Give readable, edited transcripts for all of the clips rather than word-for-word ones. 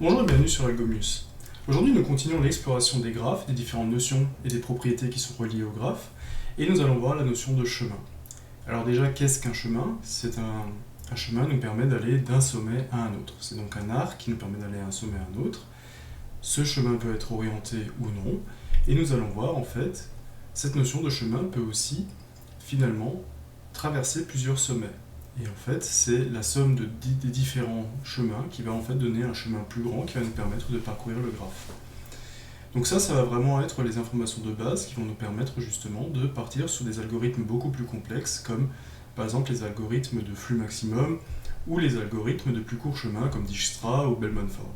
Bonjour et bienvenue sur Algomus. Aujourd'hui, nous continuons l'exploration des graphes, des différentes notions et des propriétés qui sont reliées aux graphes, et nous allons voir la notion de chemin. Alors déjà, qu'est-ce qu'un chemin? Un chemin nous permet d'aller d'un sommet à un autre. C'est donc un arc qui nous permet d'aller d'un sommet à un autre. Ce chemin peut être orienté ou non, et nous allons voir en fait, cette notion de chemin peut aussi finalement traverser plusieurs sommets. Et en fait, c'est la somme des différents chemins qui va en fait donner un chemin plus grand qui va nous permettre de parcourir le graphe. Donc ça va vraiment être les informations de base qui vont nous permettre justement de partir sur des algorithmes beaucoup plus complexes, comme par exemple les algorithmes de flux maximum ou les algorithmes de plus courts chemins comme Dijkstra ou Bellman-Ford.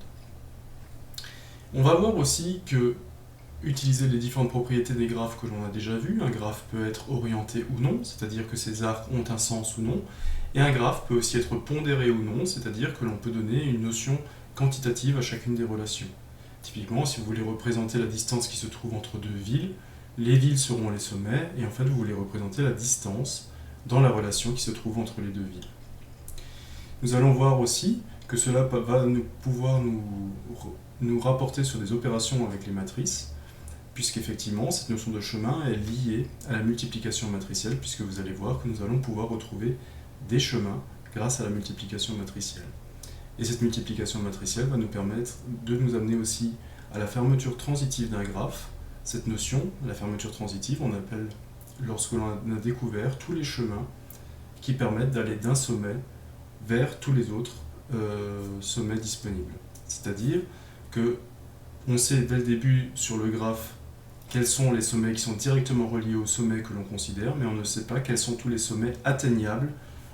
On va voir aussi que utiliser les différentes propriétés des graphes que l'on a déjà vues, un graphe peut être orienté ou non, c'est-à-dire que ses arcs ont un sens ou non, et un graphe peut aussi être pondéré ou non, c'est-à-dire que l'on peut donner une notion quantitative à chacune des relations. Typiquement, si vous voulez représenter la distance qui se trouve entre deux villes, les villes seront les sommets, et en fait vous voulez représenter la distance dans la relation qui se trouve entre les deux villes. Nous allons voir aussi que cela va pouvoir nous rapporter sur des opérations avec les matrices, puisqu'effectivement, cette notion de chemin est liée à la multiplication matricielle, puisque vous allez voir que nous allons pouvoir retrouver des chemins grâce à la multiplication matricielle. Et cette multiplication matricielle va nous permettre de nous amener aussi à la fermeture transitive d'un graphe. Cette notion, la fermeture transitive, on appelle, lorsque l'on a découvert tous les chemins qui permettent d'aller d'un sommet vers tous les autres sommets disponibles. C'est-à-dire que on sait dès le début sur le graphe quels sont les sommets qui sont directement reliés aux sommets que l'on considère, mais on ne sait pas quels sont tous les sommets atteignables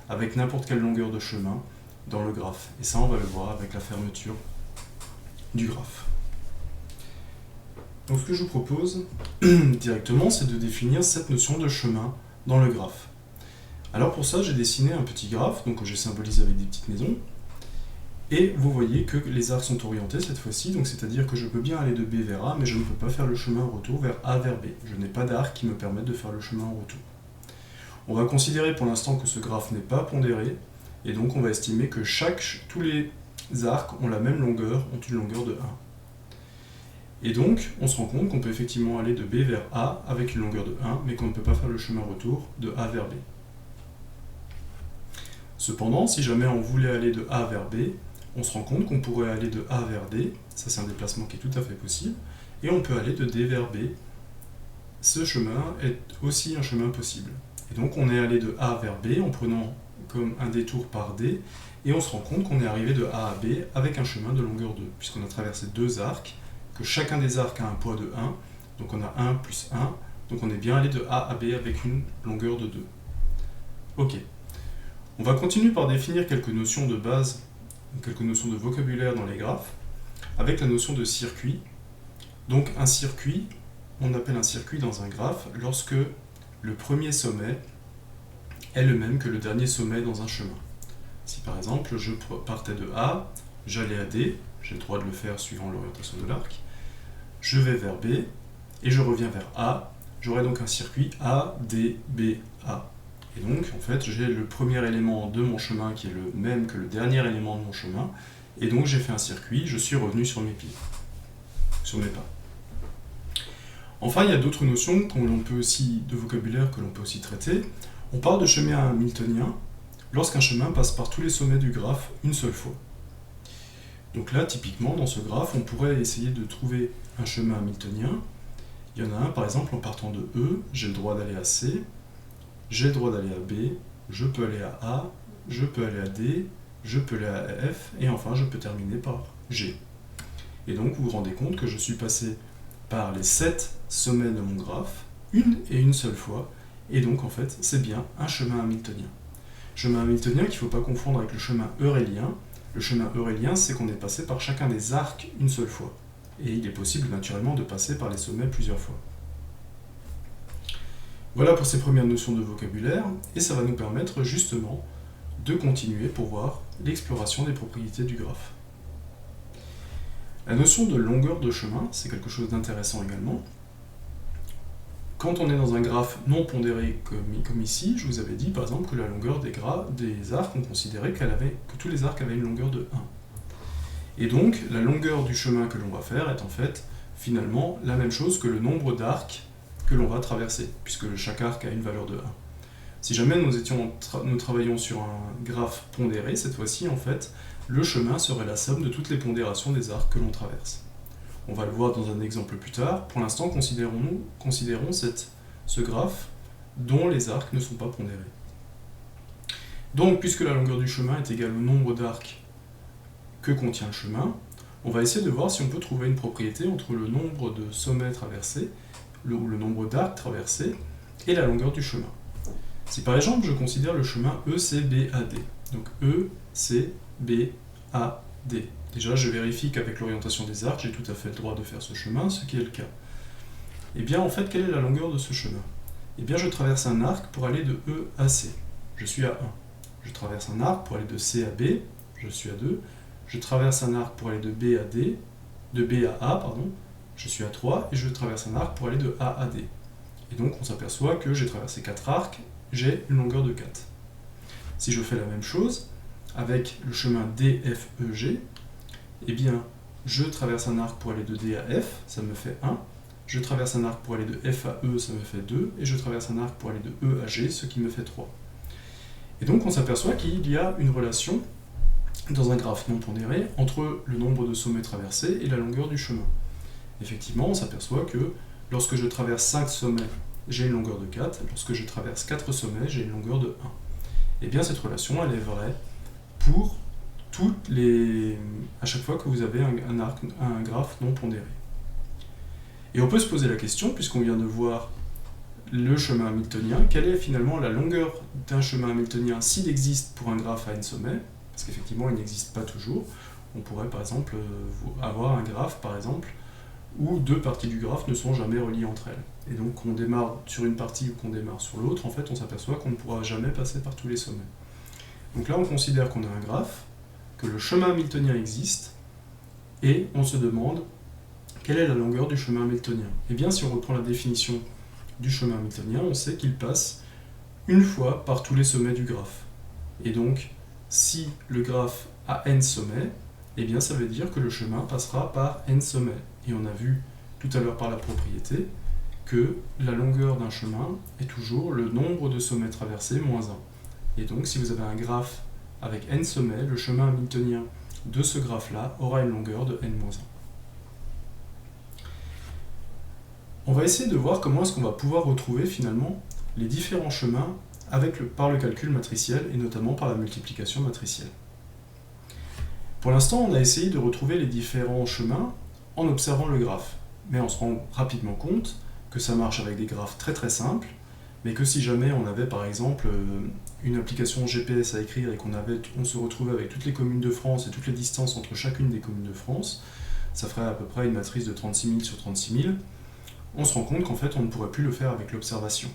avec n'importe quelle longueur de chemin dans le graphe. Et ça, on va le voir avec la fermeture du graphe. Donc ce que je vous propose directement, c'est de définir cette notion de chemin dans le graphe. Alors pour ça, j'ai dessiné un petit graphe, donc que j'ai symbolisé avec des petites maisons. Et vous voyez que les arcs sont orientés cette fois-ci, donc c'est-à-dire que je peux bien aller de B vers A, mais je ne peux pas faire le chemin en retour vers A vers B. Je n'ai pas d'arc qui me permette de faire le chemin en retour. On va considérer pour l'instant que ce graphe n'est pas pondéré, et donc on va estimer que tous les arcs ont la même longueur, ont une longueur de 1. Et donc, on se rend compte qu'on peut effectivement aller de B vers A avec une longueur de 1, mais qu'on ne peut pas faire le chemin retour de A vers B. Cependant, si jamais on voulait aller de A vers B, on se rend compte qu'on pourrait aller de A vers D, ça c'est un déplacement qui est tout à fait possible, et on peut aller de D vers B. Ce chemin est aussi un chemin possible. Et donc on est allé de A vers B en prenant comme un détour par D, et on se rend compte qu'on est arrivé de A à B avec un chemin de longueur 2, puisqu'on a traversé deux arcs, que chacun des arcs a un poids de 1, donc on a 1 plus 1, donc on est bien allé de A à B avec une longueur de 2. Ok. On va continuer par définir quelques notions de base, quelques notions de vocabulaire dans les graphes, avec la notion de circuit. Donc un circuit, on appelle un circuit dans un graphe lorsque le premier sommet est le même que le dernier sommet dans un chemin. Si par exemple je partais de A, j'allais à D, j'ai le droit de le faire suivant l'orientation de l'arc, je vais vers B et je reviens vers A, j'aurai donc un circuit A, D, B, A. Et donc en fait j'ai le premier élément de mon chemin qui est le même que le dernier élément de mon chemin, et donc j'ai fait un circuit, je suis revenu sur mes pieds, sur mes pas. Enfin, il y a d'autres notions de vocabulaire que l'on peut aussi traiter. On parle de chemin hamiltonien lorsqu'un chemin passe par tous les sommets du graphe une seule fois. Donc là, typiquement, dans ce graphe, on pourrait essayer de trouver un chemin hamiltonien. Il y en a un, par exemple, en partant de E, j'ai le droit d'aller à C, j'ai le droit d'aller à B, je peux aller à A, je peux aller à D, je peux aller à F, et enfin, je peux terminer par G. Et donc, vous vous rendez compte que je suis passé par les 7 sommets de mon graphe, une seule fois, et donc en fait c'est bien un chemin hamiltonien. Chemin hamiltonien qu'il ne faut pas confondre avec le chemin eurélien. Le chemin eurélien, c'est qu'on est passé par chacun des arcs une seule fois, et il est possible naturellement de passer par les sommets plusieurs fois. Voilà pour ces premières notions de vocabulaire, et ça va nous permettre justement de continuer pour voir l'exploration des propriétés du graphe. La notion de longueur de chemin, c'est quelque chose d'intéressant également. Quand on est dans un graphe non pondéré comme ici, je vous avais dit par exemple que la longueur des arcs, on considérait que tous les arcs avaient une longueur de 1. Et donc, la longueur du chemin que l'on va faire est en fait, finalement, la même chose que le nombre d'arcs que l'on va traverser, puisque chaque arc a une valeur de 1. Si jamais nous travaillons sur un graphe pondéré, cette fois-ci, en fait, le chemin serait la somme de toutes les pondérations des arcs que l'on traverse. On va le voir dans un exemple plus tard. Pour l'instant, considérons ce graphe dont les arcs ne sont pas pondérés. Donc, puisque la longueur du chemin est égale au nombre d'arcs que contient le chemin, on va essayer de voir si on peut trouver une propriété entre le nombre de sommets traversés, le nombre d'arcs traversés, et la longueur du chemin. Si par exemple je considère le chemin ECBAD, donc ECBAD, déjà je vérifie qu'avec l'orientation des arcs, j'ai tout à fait le droit de faire ce chemin, ce qui est le cas. Et bien en fait, quelle est la longueur de ce chemin? Eh bien je traverse un arc pour aller de E à C, je suis à 1. Je traverse un arc pour aller de C à B, je suis à 2. Je traverse un arc pour aller de B à D, de B à A, pardon, je suis à 3, et je traverse un arc pour aller de A à D. Et donc on s'aperçoit que j'ai traversé 4 arcs, j'ai une longueur de 4. Si je fais la même chose avec le chemin DFEG, eh bien je traverse un arc pour aller de D à F, ça me fait 1, je traverse un arc pour aller de F à E, ça me fait 2, et je traverse un arc pour aller de E à G, ce qui me fait 3. Et donc on s'aperçoit qu'il y a une relation dans un graphe non pondéré entre le nombre de sommets traversés et la longueur du chemin. Effectivement, on s'aperçoit que lorsque je traverse 5 sommets, j'ai une longueur de 4, lorsque je traverse 4 sommets, j'ai une longueur de 1. Et bien cette relation, elle est vraie pour à chaque fois que vous avez un graphe non pondéré. Et on peut se poser la question, puisqu'on vient de voir le chemin hamiltonien, quelle est finalement la longueur d'un chemin hamiltonien s'il existe pour un graphe à n sommets, parce qu'effectivement il n'existe pas toujours. On pourrait par exemple avoir un graphe par exemple où deux parties du graphe ne sont jamais reliées entre elles. Et donc qu'on démarre sur une partie ou qu'on démarre sur l'autre, en fait on s'aperçoit qu'on ne pourra jamais passer par tous les sommets. Donc là on considère qu'on a un graphe, que le chemin hamiltonien existe, et on se demande quelle est la longueur du chemin hamiltonien. Et bien si on reprend la définition du chemin hamiltonien, on sait qu'il passe une fois par tous les sommets du graphe. Et donc, si le graphe a n sommets, eh bien ça veut dire que le chemin passera par n sommets. Et on a vu tout à l'heure par la propriété que la longueur d'un chemin est toujours le nombre de sommets traversés moins 1. Et donc si vous avez un graphe avec n sommets, le chemin hamiltonien de ce graphe-là aura une longueur de n-1. On va essayer de voir comment est-ce qu'on va pouvoir retrouver finalement les différents chemins par le calcul matriciel et notamment par la multiplication matricielle. Pour l'instant, on a essayé de retrouver les différents chemins en observant le graphe, mais on se rend rapidement compte que ça marche avec des graphes très très simples, mais que si jamais on avait par exemple une application GPS à écrire et on se retrouvait avec toutes les communes de France et toutes les distances entre chacune des communes de France, ça ferait à peu près une matrice de 36 000 sur 36 000, on se rend compte qu'en fait on ne pourrait plus le faire avec l'observation.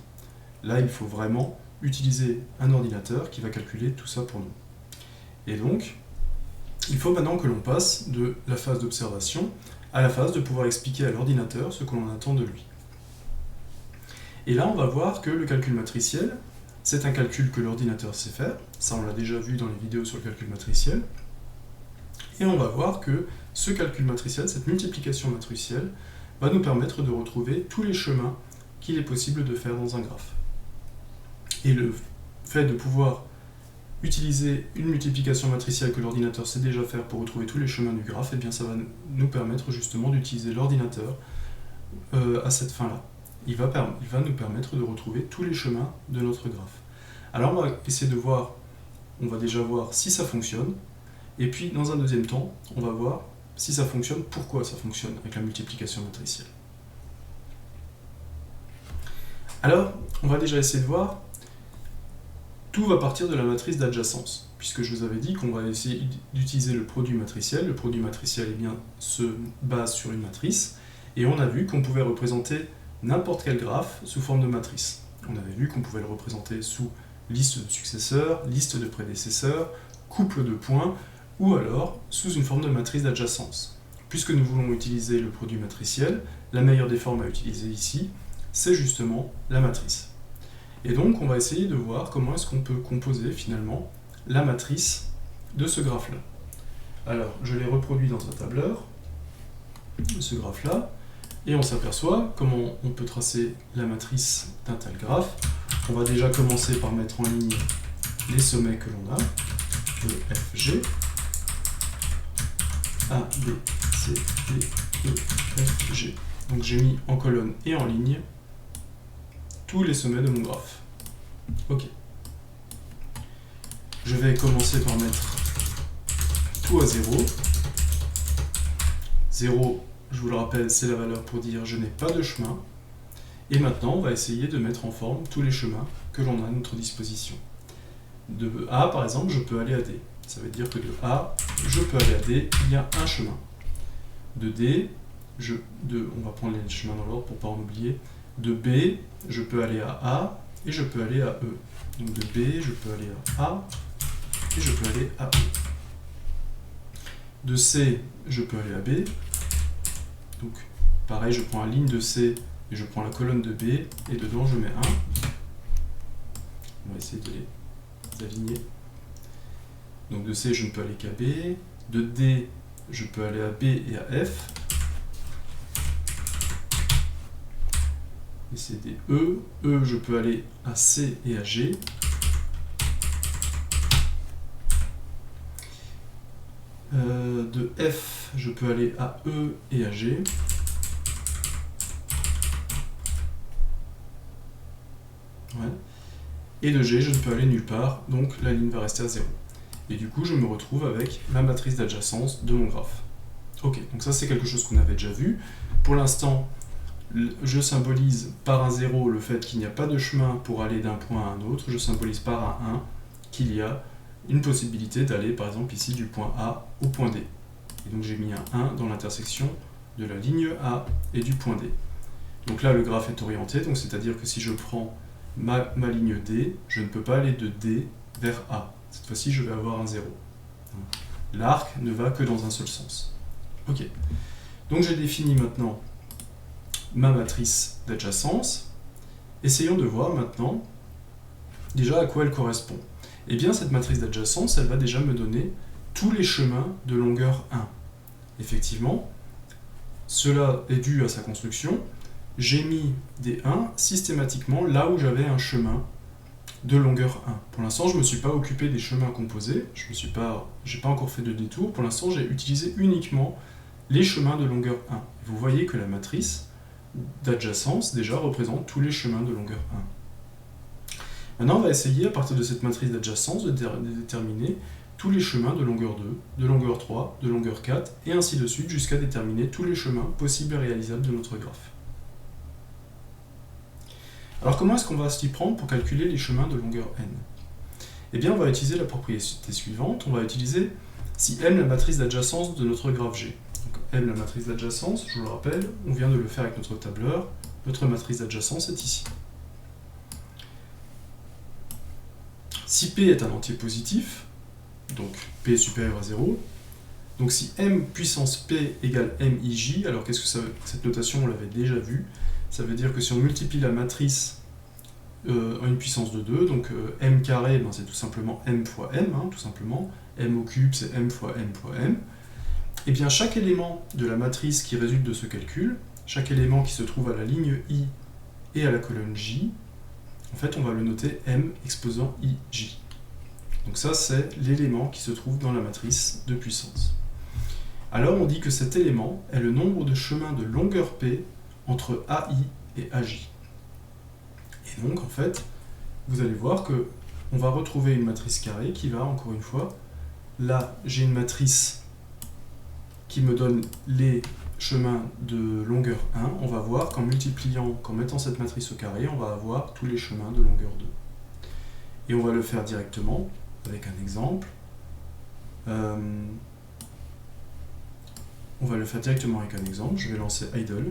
Là il faut vraiment utiliser un ordinateur qui va calculer tout ça pour nous. Et donc, il faut maintenant que l'on passe de la phase d'observation à la phase de pouvoir expliquer à l'ordinateur ce que l'on attend de lui. Et là on va voir que le calcul matriciel, c'est un calcul que l'ordinateur sait faire, ça on l'a déjà vu dans les vidéos sur le calcul matriciel, et on va voir que ce calcul matriciel, cette multiplication matricielle, va nous permettre de retrouver tous les chemins qu'il est possible de faire dans un graphe. Et le fait de pouvoir utiliser une multiplication matricielle que l'ordinateur sait déjà faire pour retrouver tous les chemins du graphe, et bien ça va nous permettre justement d'utiliser l'ordinateur à cette fin-là. Il va nous permettre de retrouver tous les chemins de notre graphe. Alors on va essayer de voir, on va déjà voir si ça fonctionne, et puis dans un deuxième temps, on va voir si ça fonctionne, pourquoi ça fonctionne avec la multiplication matricielle. Alors, on va déjà essayer de voir, tout va partir de la matrice d'adjacence, puisque je vous avais dit qu'on va essayer d'utiliser le produit matriciel. Le produit matriciel se base sur une matrice, et on a vu qu'on pouvait représenter n'importe quel graphe sous forme de matrice. On avait vu qu'on pouvait le représenter sous liste de successeurs, liste de prédécesseurs, couple de points, ou alors sous une forme de matrice d'adjacence. Puisque nous voulons utiliser le produit matriciel, la meilleure des formes à utiliser ici, c'est justement la matrice. Et donc on va essayer de voir comment est-ce qu'on peut composer finalement la matrice de ce graphe-là. Alors, je l'ai reproduit dans un tableur, ce graphe-là, et on s'aperçoit comment on peut tracer la matrice d'un tel graphe. On va déjà commencer par mettre en ligne les sommets que l'on a, E, F, G, A, B, C, D, E, F, G. Donc j'ai mis en colonne et en ligne tous les sommets de mon graphe. Ok. Je vais commencer par mettre tout à 0. 0, je vous le rappelle, c'est la valeur pour dire je n'ai pas de chemin. Et maintenant, on va essayer de mettre en forme tous les chemins que l'on a à notre disposition. De A, par exemple, je peux aller à D. Ça veut dire que de A, je peux aller à D, il y a un chemin. De D, on va prendre les chemins dans l'ordre pour ne pas en oublier. De B, je peux aller à A et je peux aller à E. Donc de B, je peux aller à A et je peux aller à E. De C, je peux aller à B. Donc pareil, je prends la ligne de C et je prends la colonne de B et dedans je mets 1. On va essayer de les aligner. Donc de C, je ne peux aller qu'à B. De D, je peux aller à B et à F. Et c'est des E. E, je peux aller à C et à G. De F, je peux aller à E et à G. Ouais. Et de G, je ne peux aller nulle part, donc la ligne va rester à 0. Et du coup, je me retrouve avec ma matrice d'adjacence de mon graphe. Ok, donc ça c'est quelque chose qu'on avait déjà vu. Pour l'instant, je symbolise par un 0 le fait qu'il n'y a pas de chemin pour aller d'un point à un autre. Je symbolise par un 1 qu'il y a une possibilité d'aller par exemple ici du point A au point D. Et donc j'ai mis un 1 dans l'intersection de la ligne A et du point D. Donc là le graphe est orienté, donc c'est-à-dire que si je prends ma ligne D, je ne peux pas aller de D vers A. Cette fois-ci je vais avoir un 0. L'arc ne va que dans un seul sens. Ok. Donc j'ai défini maintenant ma matrice d'adjacence. Essayons de voir maintenant déjà à quoi elle correspond. Eh bien cette matrice d'adjacence, elle va déjà me donner tous les chemins de longueur 1. Effectivement, cela est dû à sa construction. J'ai mis des 1 systématiquement là où j'avais un chemin de longueur 1. Pour l'instant, je ne me suis pas occupé des chemins composés, je n'ai pas encore fait de détour. Pour l'instant, j'ai utilisé uniquement les chemins de longueur 1. Vous voyez que la matrice d'adjacence déjà représente tous les chemins de longueur 1. Maintenant, on va essayer à partir de cette matrice d'adjacence de déterminer tous les chemins de longueur 2, de longueur 3, de longueur 4, et ainsi de suite jusqu'à déterminer tous les chemins possibles et réalisables de notre graphe. Alors comment est-ce qu'on va s'y prendre pour calculer les chemins de longueur n? Eh bien, on va utiliser la propriété suivante. On va utiliser si m la matrice d'adjacence de notre graphe G. Donc m la matrice d'adjacence, je vous le rappelle, on vient de le faire avec notre tableur. Notre matrice d'adjacence est ici. Si P est un entier positif, donc P est supérieur à 0, donc si M puissance P égale MIJ, alors qu'est-ce que ça veut? Cette notation, on l'avait déjà vue. Ça veut dire que si on multiplie la matrice en une puissance de 2, donc M carré, ben c'est tout simplement M fois M, hein, tout simplement. M au cube, c'est M fois M fois M. Et bien chaque élément de la matrice qui résulte de ce calcul, chaque élément qui se trouve à la ligne I et à la colonne J, en fait, on va le noter M exposant IJ. Donc ça, c'est l'élément qui se trouve dans la matrice de puissance. Alors, on dit que cet élément est le nombre de chemins de longueur P entre AI et AJ. Et donc, en fait, vous allez voir que on va retrouver une matrice carrée qui va, encore une fois, là, j'ai une matrice qui me donne les chemins de longueur 1, on va voir qu'en multipliant, qu'en mettant cette matrice au carré, on va avoir tous les chemins de longueur 2. Et on va le faire directement avec un exemple. On va le faire directement avec un exemple. Je vais lancer idle.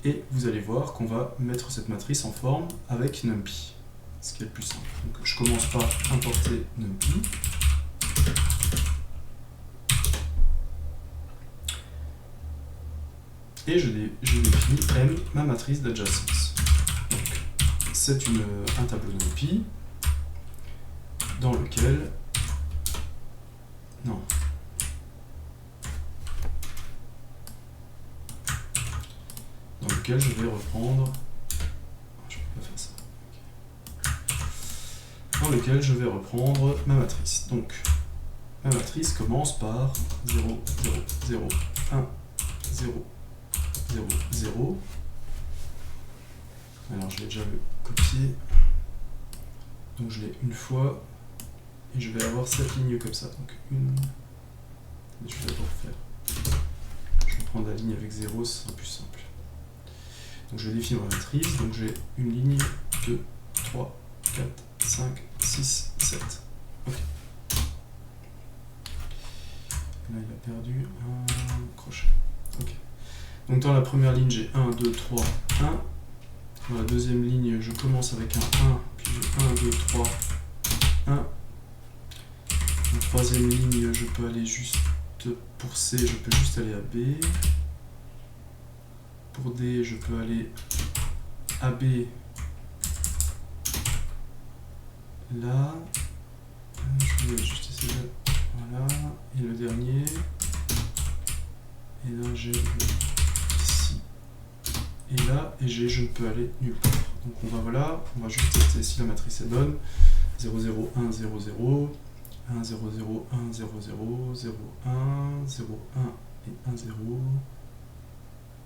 Et vous allez voir qu'on va mettre cette matrice en forme avec NumPy, ce qui est le plus simple. Donc je commence par importer NumPy. Et je définis M, ma matrice d'adjacence. C'est un tableau NumPy dans lequel Non. Dans lequel je vais reprendre... Je peux pas faire ça. Dans lequel je vais reprendre ma matrice. Donc, ma matrice commence par 0, 0, 0, 1, 0, 0, 0. Alors, je vais déjà le copier. Donc, je l'ai une fois. Et je vais avoir cette ligne comme ça. Donc, une... Je vais d'abord faire... Je vais prendre la ligne avec 0, ce sera plus simple. Donc, je vais définir ma matrice. Donc, j'ai une ligne, 2, 3, 4, 5, 6, 7. Ok. Là, il a perdu un crochet. Ok. Donc, dans la première ligne, j'ai 1, 2, 3, 1. Dans la deuxième ligne, je commence avec un 1, puis j'ai 1, 2, 3, 1. En troisième ligne, je peux aller juste, pour C, je peux juste aller à B. Pour D, je peux aller à B. Là. Je vais juste essayer de... Voilà. Et le dernier. Et là, j'ai ici. Et là, et j'ai, je ne peux aller nulle part. Donc on va juste tester si la matrice est bonne. 0, 0, 1, 0, 0. 1, 0, 0, 1, 0, 0, 0, 1, 0, 1 et 1, 0.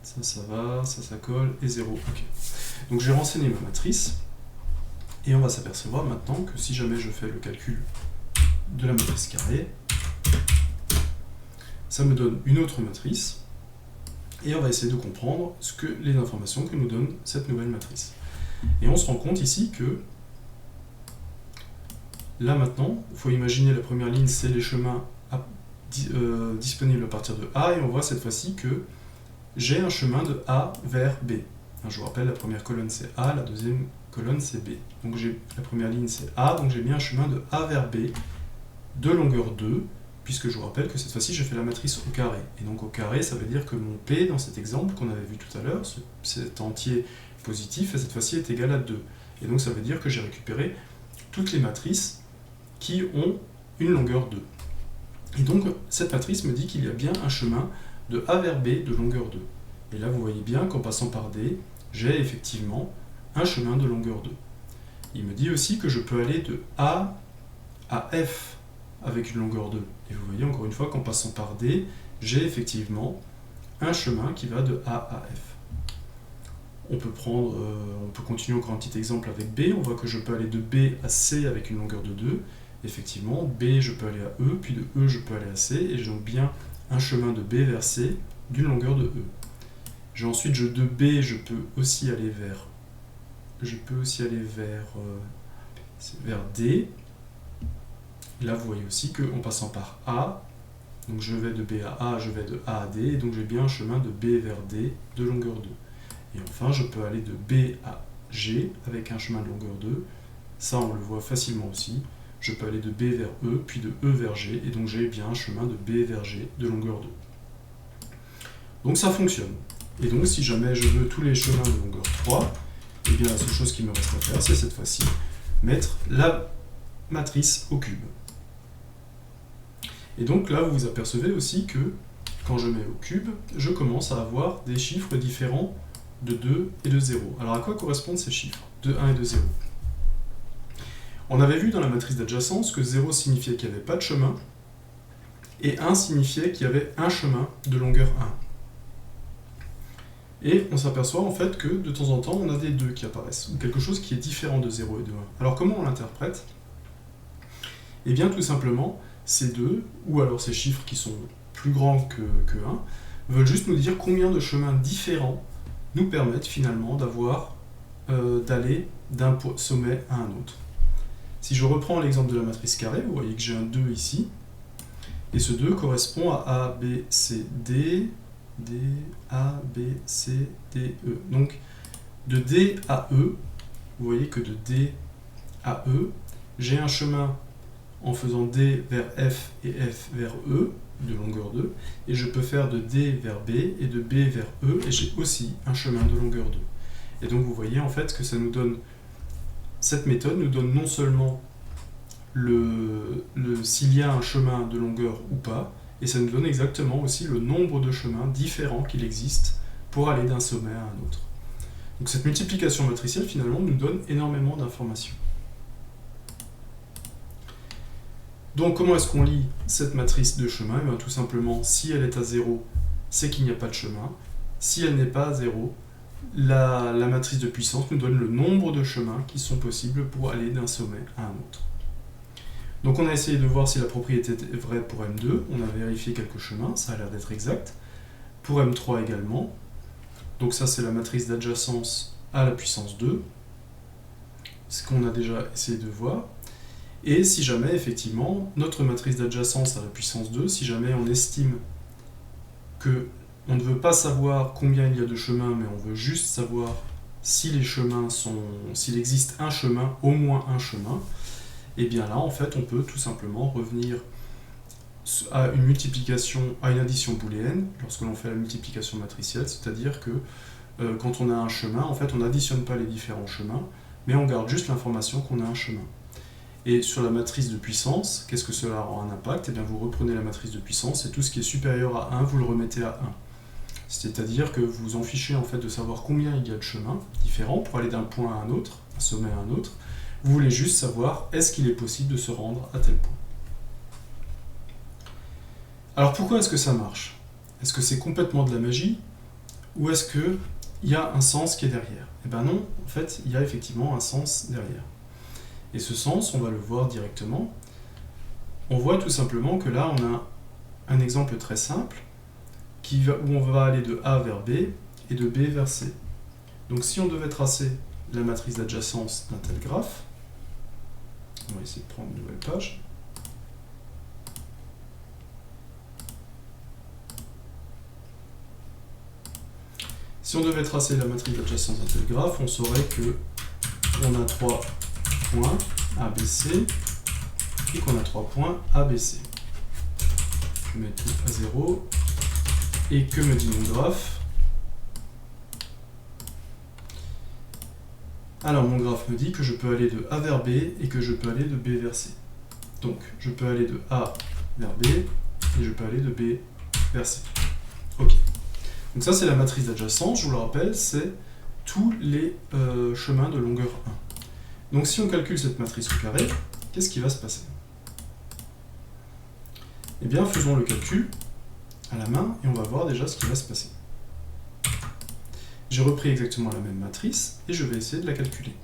Ça va, ça colle, et 0, ok. Donc j'ai renseigné ma matrice, et on va s'apercevoir maintenant que si jamais je fais le calcul de la matrice carrée, ça me donne une autre matrice, et on va essayer de comprendre les informations que nous donne cette nouvelle matrice. Et on se rend compte ici que là maintenant, il faut imaginer la première ligne, c'est les chemins disponibles à partir de A, et on voit cette fois-ci que j'ai un chemin de A vers B. Je vous rappelle, la première colonne c'est A, la deuxième colonne c'est B. Donc la première ligne c'est A, donc j'ai bien un chemin de A vers B de longueur 2, puisque je vous rappelle que cette fois-ci j'ai fait la matrice au carré. Et donc au carré, ça veut dire que mon P, dans cet exemple qu'on avait vu tout à l'heure, cet entier positif, cette fois-ci est égal à 2. Et donc ça veut dire que j'ai récupéré toutes les matrices qui ont une longueur 2. Et donc cette matrice me dit qu'il y a bien un chemin de A vers B de longueur 2. Et là vous voyez bien qu'en passant par D, j'ai effectivement un chemin de longueur 2. Il me dit aussi que je peux aller de A à F avec une longueur 2. Et vous voyez encore une fois qu'en passant par D, j'ai effectivement un chemin qui va de A à F. On peut continuer encore un petit exemple avec B. On voit que je peux aller de B à C avec une longueur de 2. Effectivement, B, je peux aller à E, puis de E, je peux aller à C, et j'ai donc bien un chemin de B vers C d'une longueur de E. Ensuite, de B, je peux aussi aller vers D. Là, vous voyez aussi qu'en passant par A, donc je vais de B à A, je vais de A à D, et donc j'ai bien un chemin de B vers D de longueur 2. Et enfin, je peux aller de B à G avec un chemin de longueur 2. Ça, on le voit facilement aussi. Je peux aller de B vers E, puis de E vers G, et donc j'ai bien un chemin de B vers G de longueur 2. Donc ça fonctionne. Et donc si jamais je veux tous les chemins de longueur 3, et bien la seule chose qui me reste à faire, c'est cette fois-ci, mettre la matrice au cube. Et donc là, vous vous apercevez aussi que quand je mets au cube, je commence à avoir des chiffres différents de 2 et de 0. Alors à quoi correspondent ces chiffres de 1 et de 0? On avait vu dans la matrice d'adjacence que 0 signifiait qu'il n'y avait pas de chemin, et 1 signifiait qu'il y avait un chemin de longueur 1. Et on s'aperçoit en fait que de temps en temps, on a des 2 qui apparaissent, ou quelque chose qui est différent de 0 et de 1. Alors comment on l'interprète? Eh bien tout simplement, ces 2, ou alors ces chiffres qui sont plus grands que 1, veulent juste nous dire combien de chemins différents nous permettent finalement d'aller d'un sommet à un autre. Si je reprends l'exemple de la matrice carrée, vous voyez que j'ai un 2 ici, et ce 2 correspond à A, B, C, D, D, A, B, C, D, E. Donc, de D à E, vous voyez que de D à E, j'ai un chemin en faisant D vers F et F vers E, de longueur 2, et je peux faire de D vers B et de B vers E, et j'ai aussi un chemin de longueur 2. Et donc, vous voyez en fait que ça nous donne, cette méthode nous donne non seulement s'il y a un chemin de longueur ou pas, et ça nous donne exactement aussi le nombre de chemins différents qu'il existe pour aller d'un sommet à un autre. Donc cette multiplication matricielle finalement nous donne énormément d'informations. Donc comment est-ce qu'on lit cette matrice de chemin? Et bien, tout simplement, si elle est à 0, c'est qu'il n'y a pas de chemin. Si elle n'est pas à 0, la matrice de puissance nous donne le nombre de chemins qui sont possibles pour aller d'un sommet à un autre. Donc on a essayé de voir si la propriété est vraie pour M2, on a vérifié quelques chemins, ça a l'air d'être exact. Pour M3 également, donc ça c'est la matrice d'adjacence à la puissance 2, ce qu'on a déjà essayé de voir. Et si jamais, effectivement, notre matrice d'adjacence à la puissance 2, si jamais on estime que on ne veut pas savoir combien il y a de chemins, mais on veut juste savoir si les chemins s'il existe un chemin, au moins un chemin, et bien là, en fait, on peut tout simplement revenir à une multiplication, à une addition booléenne, lorsque l'on fait la multiplication matricielle, c'est-à-dire que quand on a un chemin, en fait, on n'additionne pas les différents chemins, mais on garde juste l'information qu'on a un chemin. Et sur la matrice de puissance, qu'est-ce que cela aura un impact? Eh bien, vous reprenez la matrice de puissance et tout ce qui est supérieur à 1, vous le remettez à 1. C'est-à-dire que vous vous en fichez en fait de savoir combien il y a de chemins différents pour aller d'un point à un autre, un sommet à un autre. Vous voulez juste savoir est-ce qu'il est possible de se rendre à tel point. Alors pourquoi est-ce que ça marche? Est-ce que c'est complètement de la magie? Ou est-ce qu'il y a un sens qui est derrière? Eh bien non, en fait, il y a effectivement un sens derrière. Et ce sens, on va le voir directement. On voit tout simplement que là, on a un exemple très simple où on va aller de A vers B et de B vers C. Donc si on devait tracer la matrice d'adjacence d'un tel graphe, on va essayer de prendre une nouvelle page. Si on devait tracer la matrice d'adjacence d'un tel graphe, on saurait que on a 3 points ABC et qu'on a 3 points ABC. Je mets tout à 0. Et que me dit mon graphe? Alors mon graphe me dit que je peux aller de A vers B et que je peux aller de B vers C. Donc je peux aller de A vers B et je peux aller de B vers C. Ok. Donc ça c'est la matrice d'adjacence, je vous le rappelle, c'est tous les chemins de longueur 1. Donc si on calcule cette matrice au carré, qu'est-ce qui va se passer? Eh bien faisons le calcul à la main et on va voir déjà ce qui va se passer. J'ai repris exactement la même matrice et je vais essayer de la calculer.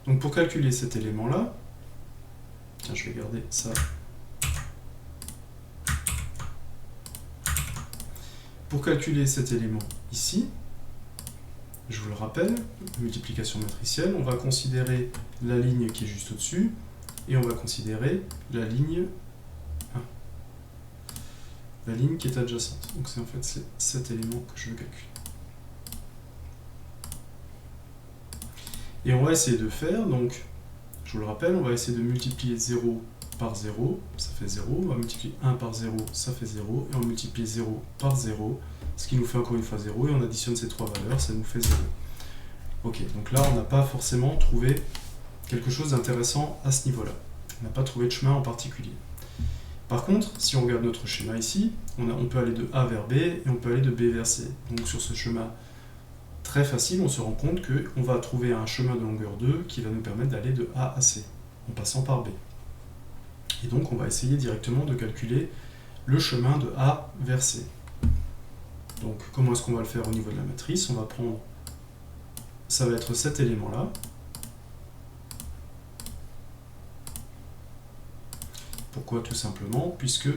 Donc pour calculer cet élément-là, je vais garder ça. Pour calculer cet élément ici, je vous le rappelle, multiplication matricielle, on va considérer la ligne qui est juste au-dessus et on va considérer la ligne qui est adjacente. Donc c'est en fait cet élément que je veux calculer. Et on va essayer de faire, donc, je vous le rappelle, on va essayer de multiplier 0 par 0, ça fait 0, on va multiplier 1 par 0, ça fait 0, et on multiplie 0 par 0, ce qui nous fait encore une fois 0, et on additionne ces trois valeurs, ça nous fait 0. Ok, donc là on n'a pas forcément trouvé quelque chose d'intéressant à ce niveau-là. On n'a pas trouvé de chemin en particulier. Par contre, si on regarde notre schéma ici, on peut aller de A vers B et on peut aller de B vers C. Donc sur ce chemin très facile, on se rend compte qu'on va trouver un chemin de longueur 2 qui va nous permettre d'aller de A à C, en passant par B. Et donc on va essayer directement de calculer le chemin de A vers C. Donc comment est-ce qu'on va le faire au niveau de la matrice? On va prendre, ça va être cet élément-là. Pourquoi? Tout simplement, puisque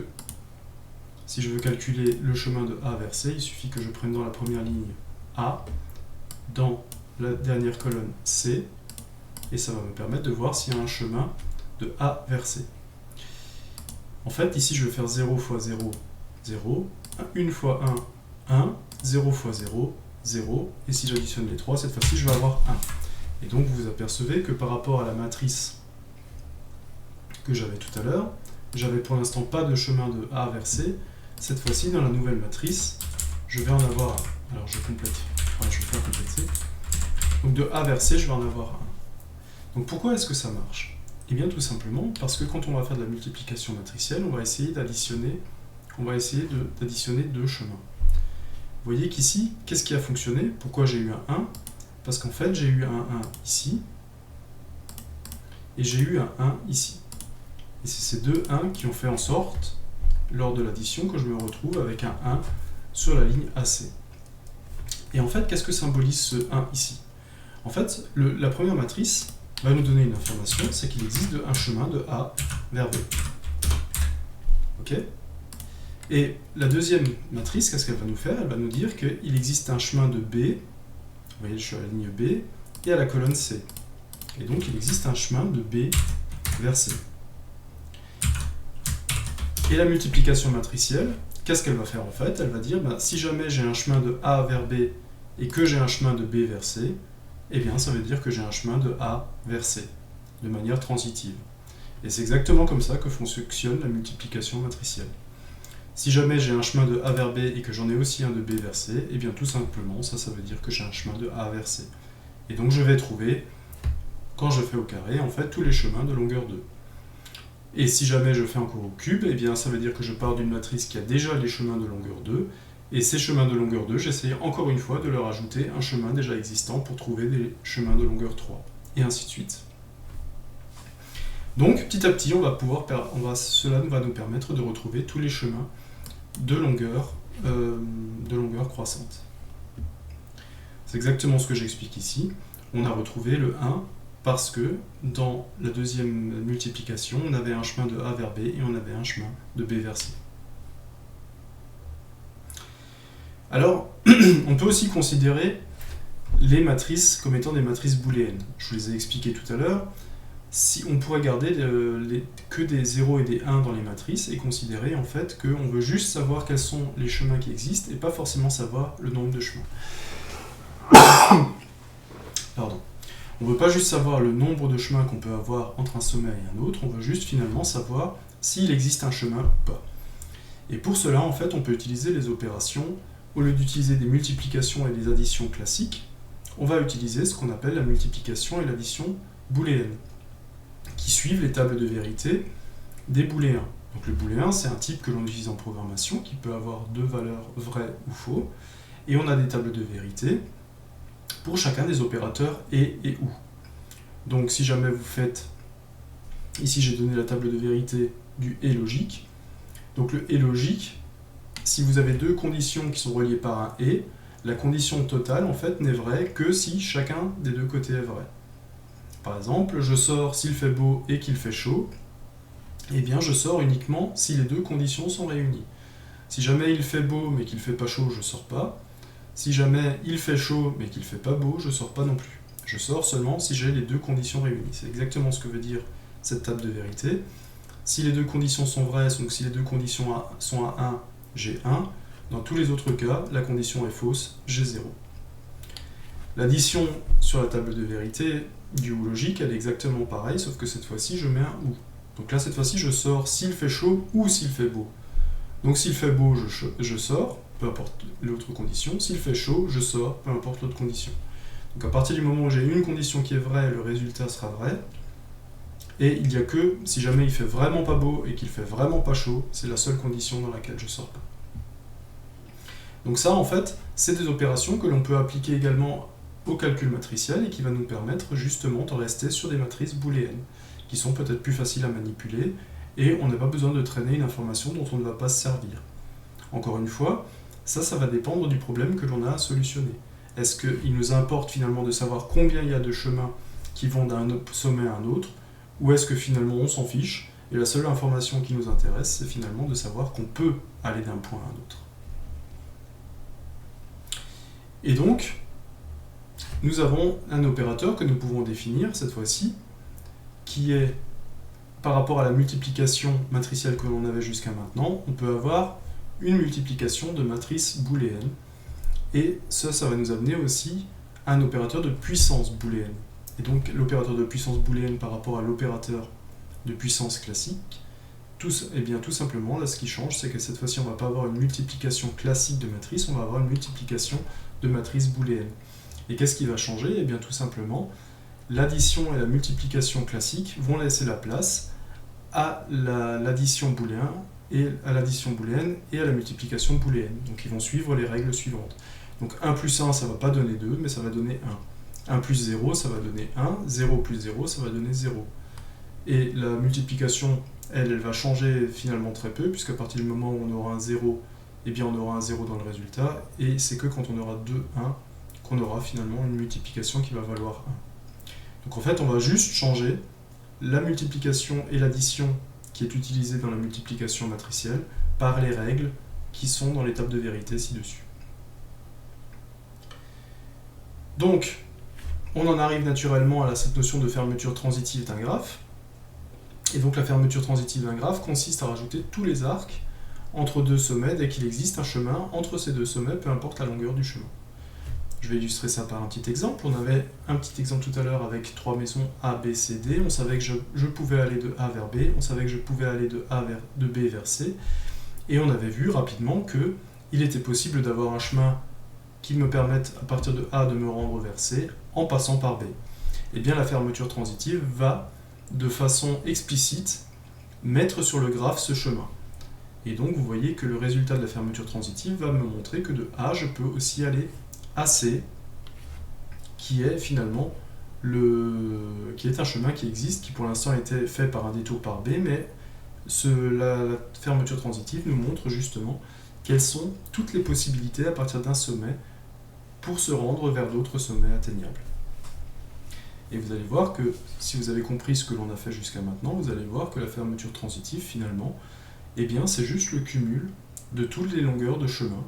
si je veux calculer le chemin de A vers C, il suffit que je prenne dans la première ligne A, dans la dernière colonne C, et ça va me permettre de voir s'il y a un chemin de A vers C. En fait, ici, je vais faire 0 fois 0, 0, 1 fois 1, 1, 0 fois 0, 0, et si j'additionne les 3, cette fois-ci, je vais avoir 1. Et donc, vous vous apercevez que par rapport à la matrice que j'avais tout à l'heure, j'avais pour l'instant pas de chemin de A vers C. Cette fois-ci, dans la nouvelle matrice, je vais en avoir un. Alors, je complète. Enfin, je vais faire compléter. Donc, de A vers C, je vais en avoir un. Donc, pourquoi est-ce que ça marche? Eh bien tout simplement parce que quand on va faire de la multiplication matricielle, on va essayer d'additionner deux chemins. Vous voyez qu'ici, qu'est-ce qui a fonctionné? Pourquoi j'ai eu un 1? Parce qu'en fait, j'ai eu un 1 ici, et j'ai eu un 1 ici. Et c'est ces deux 1 qui ont fait en sorte, lors de l'addition, que je me retrouve avec un 1 sur la ligne AC. Et en fait, qu'est-ce que symbolise ce 1 ici? En fait, la première matrice va nous donner une information, c'est qu'il existe un chemin de A vers B. Ok? Et la deuxième matrice, qu'est-ce qu'elle va nous faire? Elle va nous dire qu'il existe un chemin de B, vous voyez, je suis à la ligne B, et à la colonne C. Et donc, il existe un chemin de B vers C. Et la multiplication matricielle, qu'est-ce qu'elle va faire en fait? Elle va dire, si jamais j'ai un chemin de A vers B et que j'ai un chemin de B vers C, eh bien, ça veut dire que j'ai un chemin de A vers C, de manière transitive. Et c'est exactement comme ça que fonctionne la multiplication matricielle. Si jamais j'ai un chemin de A vers B et que j'en ai aussi un de B vers C, eh bien tout simplement, ça veut dire que j'ai un chemin de A vers C. Et donc je vais trouver, quand je fais au carré, en fait, tous les chemins de longueur 2. Et si jamais je fais encore au cube, eh bien ça veut dire que je pars d'une matrice qui a déjà les chemins de longueur 2, et ces chemins de longueur 2, j'essaye encore une fois de leur ajouter un chemin déjà existant pour trouver des chemins de longueur 3, et ainsi de suite. Donc petit à petit, cela va nous permettre de retrouver tous les chemins de longueur croissante. C'est exactement ce que j'explique ici. On a retrouvé le 1 parce que dans la deuxième multiplication, on avait un chemin de A vers B et on avait un chemin de B vers C. Alors, on peut aussi considérer les matrices comme étant des matrices booléennes. Je vous les ai expliquées tout à l'heure. Si on pourrait garder que des 0 et des 1 dans les matrices et considérer en fait qu'on veut juste savoir quels sont les chemins qui existent et pas forcément savoir le nombre de chemins. Pardon. On ne veut pas juste savoir le nombre de chemins qu'on peut avoir entre un sommet et un autre, on veut juste finalement savoir s'il existe un chemin ou pas. Et pour cela, en fait, on peut utiliser les opérations, au lieu d'utiliser des multiplications et des additions classiques, on va utiliser ce qu'on appelle la multiplication et l'addition booléenne, qui suivent les tables de vérité des booléens. Donc le booléen, c'est un type que l'on utilise en programmation, qui peut avoir deux valeurs vraies ou faux, et on a des tables de vérité pour chacun des opérateurs et ou. Donc si jamais vous faites, ici j'ai donné la table de vérité du et logique, donc le et logique, si vous avez deux conditions qui sont reliées par un et, la condition totale en fait n'est vraie que si chacun des deux côtés est vrai. Par exemple, je sors s'il fait beau et qu'il fait chaud, eh bien je sors uniquement si les deux conditions sont réunies. Si jamais il fait beau mais qu'il fait pas chaud, je sors pas. Si jamais il fait chaud mais qu'il fait pas beau, je sors pas non plus. Je sors seulement si j'ai les deux conditions réunies. C'est exactement ce que veut dire cette table de vérité. Si les deux conditions sont vraies, donc si les deux conditions sont à 1, j'ai 1. Dans tous les autres cas, la condition est fausse, j'ai 0. L'addition sur la table de vérité du ou logique, elle est exactement pareille, sauf que cette fois-ci, je mets un ou. Donc là, cette fois-ci, je sors s'il fait chaud ou s'il fait beau. Donc s'il fait beau, je sors, peu importe l'autre condition. S'il fait chaud, je sors, peu importe l'autre condition. Donc à partir du moment où j'ai une condition qui est vraie, le résultat sera vrai. Et il n'y a que, si jamais il fait vraiment pas beau et qu'il fait vraiment pas chaud, c'est la seule condition dans laquelle je sors pas. Donc ça, en fait, c'est des opérations que l'on peut appliquer également au calcul matriciel et qui va nous permettre justement de rester sur des matrices booléennes, qui sont peut-être plus faciles à manipuler, et on n'a pas besoin de traîner une information dont on ne va pas se servir. Encore une fois, ça va dépendre du problème que l'on a à solutionner. Est-ce qu'il nous importe finalement de savoir combien il y a de chemins qui vont d'un sommet à un autre, ou est-ce que finalement on s'en fiche, et la seule information qui nous intéresse, c'est finalement de savoir qu'on peut aller d'un point à un autre. Et donc, nous avons un opérateur que nous pouvons définir, cette fois-ci, qui est, par rapport à la multiplication matricielle que l'on avait jusqu'à maintenant, on peut avoir une multiplication de matrices booléennes. Et ça va nous amener aussi à un opérateur de puissance booléenne. Et donc, l'opérateur de puissance booléenne par rapport à l'opérateur de puissance classique, tout simplement, là, ce qui change, c'est que cette fois-ci, on ne va pas avoir une multiplication classique de matrices, on va avoir une multiplication de matrices booléennes. Et qu'est-ce qui va changer? Eh bien, tout simplement, l'addition et la multiplication classique vont laisser la place à l'addition booléenne et à la multiplication booléenne. Donc ils vont suivre les règles suivantes. Donc 1 plus 1, ça ne va pas donner 2, mais ça va donner 1. 1 plus 0, ça va donner 1. 0 plus 0, ça va donner 0. Et la multiplication, elle va changer finalement très peu, puisqu'à partir du moment où on aura un 0, eh bien on aura un 0 dans le résultat, et c'est que quand on aura 2, 1, qu'on aura finalement une multiplication qui va valoir 1. Donc en fait, on va juste changer la multiplication et l'addition qui est utilisée dans la multiplication matricielle par les règles qui sont dans l'étape de vérité ci-dessus. Donc, on en arrive naturellement à cette notion de fermeture transitive d'un graphe. Et donc la fermeture transitive d'un graphe consiste à rajouter tous les arcs entre deux sommets dès qu'il existe un chemin entre ces deux sommets, peu importe la longueur du chemin. Je vais illustrer ça par un petit exemple. On avait un petit exemple tout à l'heure avec 3 maisons A, B, C, D. On savait que je pouvais aller de A vers B, on savait que je pouvais aller de B vers C, et on avait vu rapidement qu'il était possible d'avoir un chemin qui me permette à partir de A de me rendre vers C en passant par B. Et bien la fermeture transitive va de façon explicite mettre sur le graphe ce chemin. Et donc vous voyez que le résultat de la fermeture transitive va me montrer que de A je peux aussi aller à C, qui est finalement qui est un chemin qui existe, qui pour l'instant a été fait par un détour par B, mais la fermeture transitive nous montre justement quelles sont toutes les possibilités à partir d'un sommet pour se rendre vers d'autres sommets atteignables. Et vous allez voir que, si vous avez compris ce que l'on a fait jusqu'à maintenant, vous allez voir que la fermeture transitive, finalement, eh bien, c'est juste le cumul de toutes les longueurs de chemin,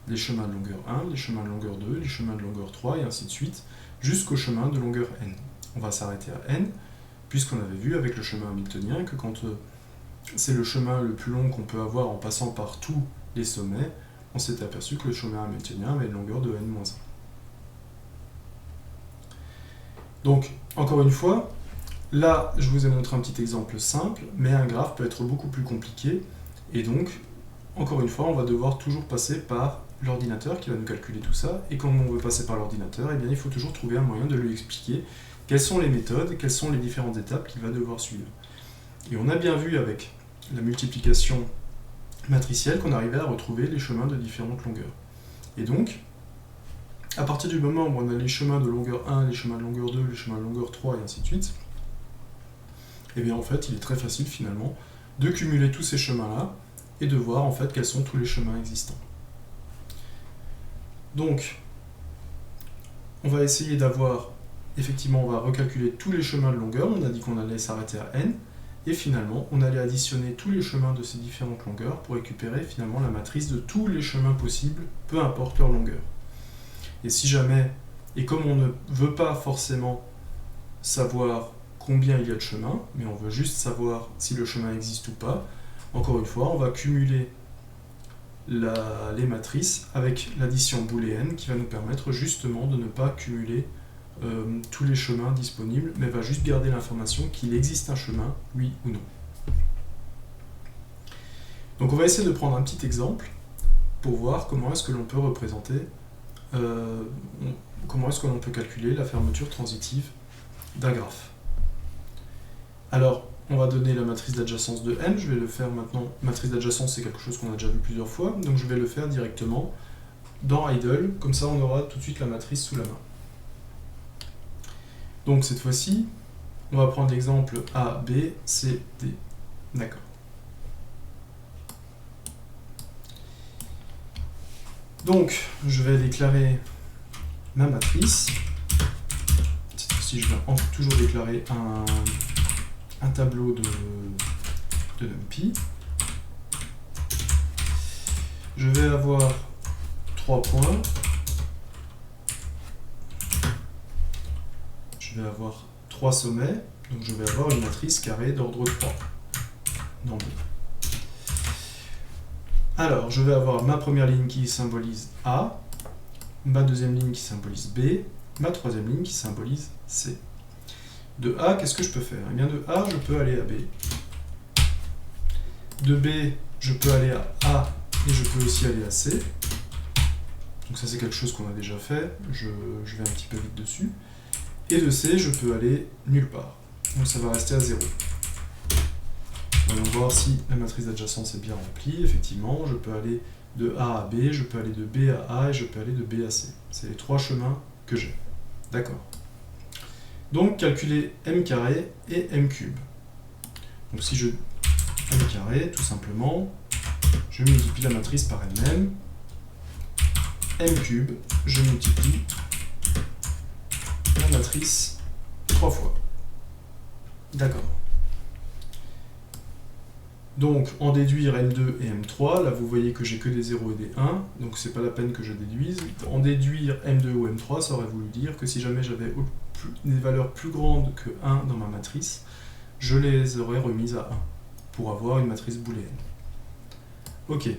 les chemins de longueur 1, les chemins de longueur 2, les chemins de longueur 3, et ainsi de suite, jusqu'au chemin de longueur n. On va s'arrêter à n, puisqu'on avait vu avec le chemin hamiltonien que quand c'est le chemin le plus long qu'on peut avoir en passant par tous les sommets, on s'est aperçu que le chemin hamiltonien avait une longueur de n-1. Donc, encore une fois, là, je vous ai montré un petit exemple simple, mais un graphe peut être beaucoup plus compliqué, et donc, encore une fois, on va devoir toujours passer par l'ordinateur qui va nous calculer tout ça, et quand on veut passer par l'ordinateur, eh bien, il faut toujours trouver un moyen de lui expliquer quelles sont les méthodes, quelles sont les différentes étapes qu'il va devoir suivre. Et on a bien vu avec la multiplication matricielle qu'on arrivait à retrouver les chemins de différentes longueurs. Et donc, à partir du moment où on a les chemins de longueur 1, les chemins de longueur 2, les chemins de longueur 3 et ainsi de suite, et bien en fait il est très facile finalement de cumuler tous ces chemins-là et de voir en fait quels sont tous les chemins existants. Donc, on va essayer d'avoir, effectivement on va recalculer tous les chemins de longueur, on a dit qu'on allait s'arrêter à n, et finalement on allait additionner tous les chemins de ces différentes longueurs pour récupérer finalement la matrice de tous les chemins possibles, peu importe leur longueur. Et si jamais, et comme on ne veut pas forcément savoir combien il y a de chemins, mais on veut juste savoir si le chemin existe ou pas, encore une fois, on va cumuler les matrices avec l'addition booléenne qui va nous permettre justement de ne pas cumuler tous les chemins disponibles, mais va juste garder l'information qu'il existe un chemin, oui ou non. Donc on va essayer de prendre un petit exemple pour voir comment est-ce que l'on peut représenter comment est-ce que l'on peut calculer la fermeture transitive d'un graphe. Alors, on va donner la matrice d'adjacence de n, je vais le faire maintenant, matrice d'adjacence c'est quelque chose qu'on a déjà vu plusieurs fois, donc je vais le faire directement dans idle, comme ça on aura tout de suite la matrice sous la main. Donc cette fois-ci, on va prendre l'exemple A, B, C, D. D'accord. Donc, je vais déclarer ma matrice. Cette fois-ci, je vais toujours déclarer un tableau de NumPy. Je vais avoir 3 points. Je vais avoir 3 sommets. Donc, je vais avoir une matrice carrée d'ordre 3 dans B. Alors, je vais avoir ma première ligne qui symbolise A, ma deuxième ligne qui symbolise B, ma troisième ligne qui symbolise C. De A, qu'est-ce que je peux faire? Eh bien, de A, je peux aller à B. De B, je peux aller à A et je peux aussi aller à C. Donc ça, c'est quelque chose qu'on a déjà fait. Je vais un petit peu vite dessus. Et de C, je peux aller nulle part. Donc ça va rester à 0. Voyons voir si la matrice d'adjacence est bien remplie. Effectivement, je peux aller de A à B, je peux aller de B à A et je peux aller de B à C. C'est les trois chemins que j'ai. D'accord. Donc, calculer m carré et m cube. Donc, si je m carré, tout simplement, je multiplie la matrice par elle-même. M cube, je multiplie la matrice 3 fois. D'accord. Donc, en déduire M2 et M3, là vous voyez que j'ai que des 0 et des 1, donc c'est pas la peine que je déduise. En déduire M2 ou M3, ça aurait voulu dire que si jamais j'avais des valeurs plus grandes que 1 dans ma matrice, je les aurais remises à 1, pour avoir une matrice booléenne. Ok.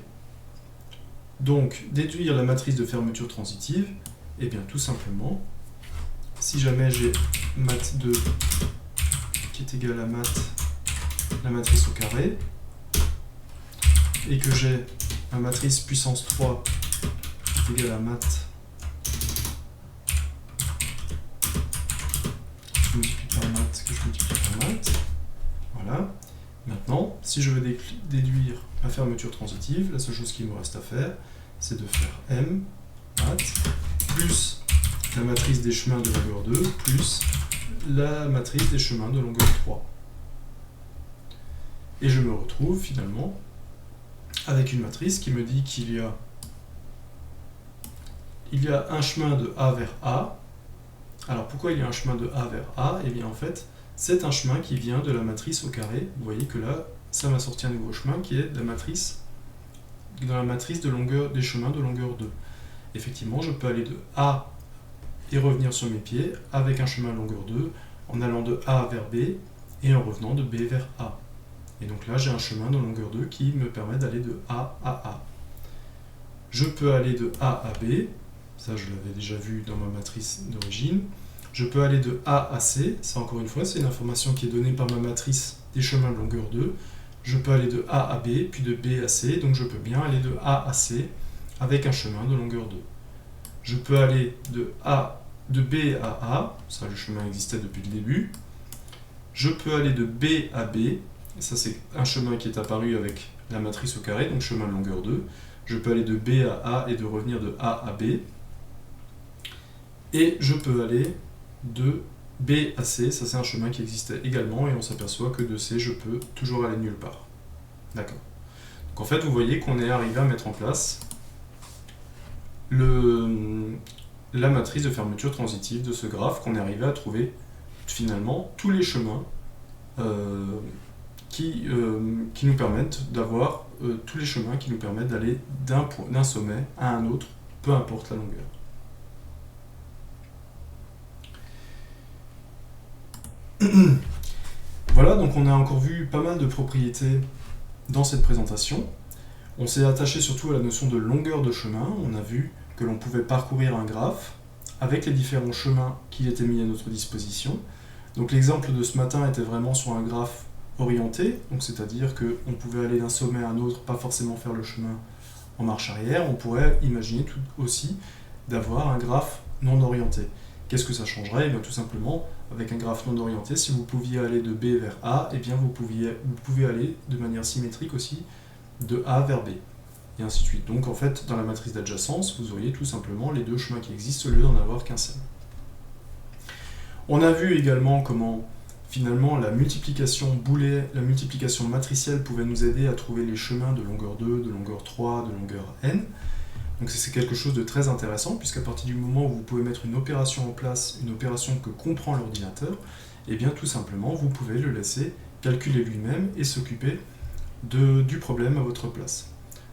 Donc, déduire la matrice de fermeture transitive, et bien tout simplement, si jamais j'ai mat2 qui est égal à la matrice au carré, et que j'ai ma matrice puissance 3 qui est égale à je multiplie par que je multiplie par voilà. Maintenant, si je veux déduire ma fermeture transitive, la seule chose qu'il me reste à faire, c'est de faire m plus la matrice des chemins de longueur 2 plus la matrice des chemins de longueur 3. Et je me retrouve finalement avec une matrice qui me dit qu'il y a un chemin de A vers A. Alors pourquoi il y a un chemin de A vers A? Eh bien en fait, c'est un chemin qui vient de la matrice au carré. Vous voyez que là, ça m'a sorti un nouveau chemin qui est de la matrice des chemins de longueur 2. Effectivement, je peux aller de A et revenir sur mes pieds avec un chemin de longueur 2 en allant de A vers B et en revenant de B vers A. Et donc là, j'ai un chemin de longueur 2 qui me permet d'aller de A à A. Je peux aller de A à B, ça je l'avais déjà vu dans ma matrice d'origine. Je peux aller de A à C, ça encore une fois, c'est une information qui est donnée par ma matrice des chemins de longueur 2. Je peux aller de A à B, puis de B à C, donc je peux bien aller de A à C avec un chemin de longueur 2. Je peux aller de B à A, ça le chemin existait depuis le début. Je peux aller de B à B, ça c'est un chemin qui est apparu avec la matrice au carré, donc chemin de longueur 2. Je peux aller de B à A et de revenir de A à B. Et je peux aller de B à C, ça c'est un chemin qui existait également, et on s'aperçoit que de C, je peux toujours aller nulle part. D'accord. Donc en fait, vous voyez qu'on est arrivé à mettre en place la matrice de fermeture transitive de ce graphe, qu'on est arrivé à trouver finalement tous les chemins qui nous permettent d'avoir tous les chemins qui nous permettent d'aller d'un sommet à un autre, peu importe la longueur. Voilà, donc on a encore vu pas mal de propriétés dans cette présentation. On s'est attaché surtout à la notion de longueur de chemin. On a vu que l'on pouvait parcourir un graphe avec les différents chemins qui étaient mis à notre disposition. Donc l'exemple de ce matin était vraiment sur un graphe orienté, donc c'est-à-dire qu'on pouvait aller d'un sommet à un autre, pas forcément faire le chemin en marche arrière. On pourrait imaginer aussi d'avoir un graphe non orienté. Qu'est-ce que ça changerait? Eh bien, tout simplement, avec un graphe non orienté, si vous pouviez aller de B vers A, eh bien, vous pouvez aller de manière symétrique aussi de A vers B, et ainsi de suite. Donc en fait, dans la matrice d'adjacence, vous auriez tout simplement les deux chemins qui existent au lieu d'en avoir qu'un seul. On a vu également comment finalement la multiplication matricielle pouvait nous aider à trouver les chemins de longueur 2, de longueur 3, de longueur n. Donc c'est quelque chose de très intéressant, puisqu'à partir du moment où vous pouvez mettre une opération en place, une opération que comprend l'ordinateur, et bien tout simplement vous pouvez le laisser calculer lui-même et s'occuper du problème à votre place.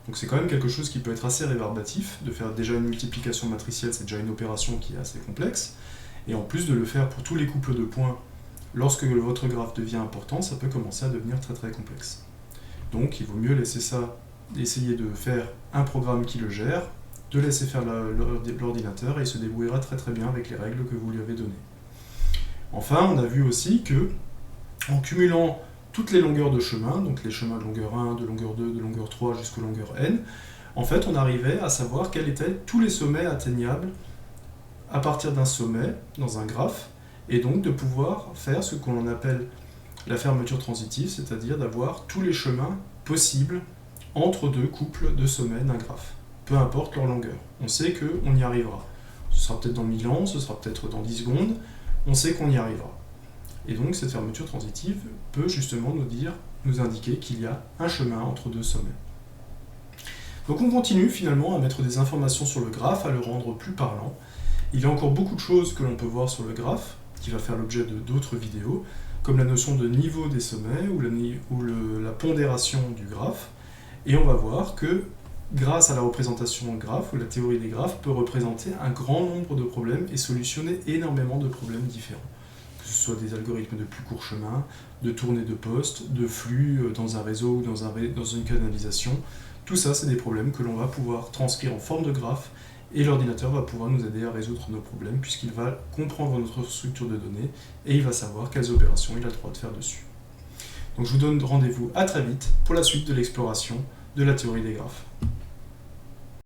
Donc c'est quand même quelque chose qui peut être assez rébarbatif, de faire déjà une multiplication matricielle, c'est déjà une opération qui est assez complexe, et en plus de le faire pour tous les couples de points, lorsque votre graphe devient important, ça peut commencer à devenir très très complexe. Donc il vaut mieux laisser ça, essayer de faire un programme qui le gère, de laisser faire l'ordinateur et il se débrouillera très très bien avec les règles que vous lui avez données. Enfin, on a vu aussi que, en cumulant toutes les longueurs de chemin, donc les chemins de longueur 1, de longueur 2, de longueur 3 jusqu'aux longueurs n, en fait on arrivait à savoir quels étaient tous les sommets atteignables à partir d'un sommet dans un graphe, et donc de pouvoir faire ce qu'on appelle la fermeture transitive, c'est-à-dire d'avoir tous les chemins possibles entre deux couples de sommets d'un graphe, peu importe leur longueur. On sait qu'on y arrivera. Ce sera peut-être dans 1000 ans, ce sera peut-être dans 10 secondes, on sait qu'on y arrivera. Et donc cette fermeture transitive peut justement nous indiquer qu'il y a un chemin entre deux sommets. Donc on continue finalement à mettre des informations sur le graphe, à le rendre plus parlant. Il y a encore beaucoup de choses que l'on peut voir sur le graphe, qui va faire l'objet d'autres vidéos, comme la notion de niveau des sommets ou la pondération du graphe. Et on va voir que grâce à la représentation de graphe, ou la théorie des graphes, peut représenter un grand nombre de problèmes et solutionner énormément de problèmes différents. Que ce soit des algorithmes de plus court chemin, de tournée de poste, de flux dans un réseau ou dans une canalisation. Tout ça, c'est des problèmes que l'on va pouvoir transcrire en forme de graphe, et l'ordinateur va pouvoir nous aider à résoudre nos problèmes, puisqu'il va comprendre notre structure de données, et il va savoir quelles opérations il a le droit de faire dessus. Donc je vous donne rendez-vous à très vite pour la suite de l'exploration de la théorie des graphes.